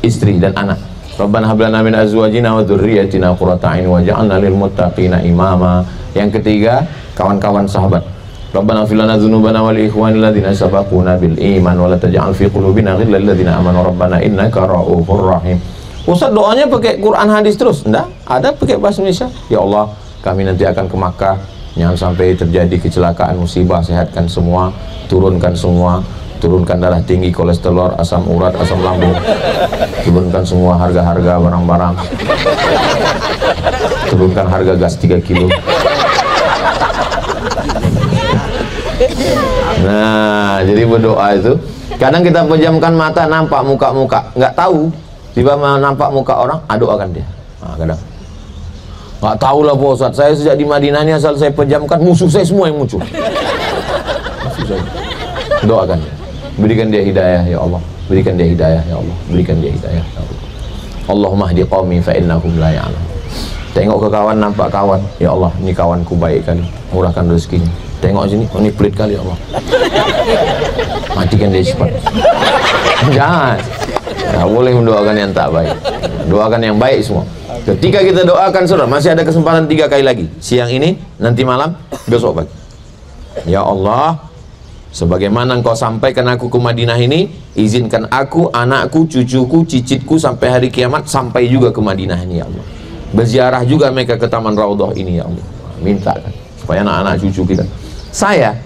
istri dan anak. Rabbana hab lana min azwajina wa dzurriyyatina qurrata a'yun waj'alna lil muttaqina imama. Yang ketiga, kawan-kawan sahabat. Rabbana fil lana dzunubana wal ikhwanil ladzina sabaquna bil iman wa la taj'al fi qulubina ghillan lil ladzina amanu rabbana innaka ra'ufur rahim. Ustaz doanya pakai Quran hadis terus? Enggak, ada pakai bahasa Indonesia. Ya Allah, kami nanti akan ke Makkah, jangan sampai terjadi kecelakaan, musibah, sehatkan semua, turunkan semua, turunkan darah tinggi, kolesterol, asam urat, asam lambung, turunkan semua harga-harga barang-barang, turunkan harga gas 3 kilo. Nah, jadi berdoa itu kadang kita pejamkan mata nampak muka-muka, nggak tahu tiba nampak muka orang, doakan dia. Nah, kadang nggak tahu lah Pak Ustadz, saya sejak di Madinah ini asal saya pejamkan musuh saya semua yang muncul. Doakan dia, berikan dia hidayah ya Allah, berikan dia hidayah ya Allah, berikan dia hidayah ya Allah. Allahumma hdi qaumi fa innahum la ya'lamun. Tengok ke kawan, nampak kawan, ya Allah ini kawanku baik kali, murahkan rezekinya. Tengok sini, oh ini pelit kali ya Allah, matikan dia cepat. Jangan, nggak boleh mendoakan yang tak baik, doakan yang baik semua. Ketika kita doakan saudara, masih ada kesempatan 3 kali lagi, siang ini, nanti malam, besok pagi. Ya Allah, sebagaimana Engkau sampaikan aku ke Madinah ini, izinkan aku, anakku, cucuku, cicitku sampai hari kiamat sampai juga ke Madinah ini ya Allah. Berziarah juga mereka ke Taman Raudhah ini ya Allah. Minta kan supaya anak-anak cucu kita. Saya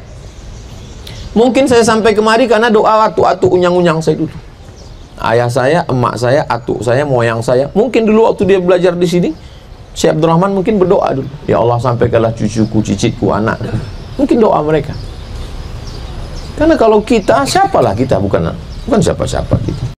mungkin saya sampai kemari karena doa atu-atu unyang-unyang saya dulu. Ayah saya, emak saya, atuk saya, moyang saya. Mungkin dulu waktu dia belajar di sini, Syekh Abdurrahman mungkin berdoa dulu. Ya Allah sampaikanlah cucuku, cicitku, anak. Mungkin doa mereka. Karena kalau kita, siapalah kita, bukan siapa-siapa kita.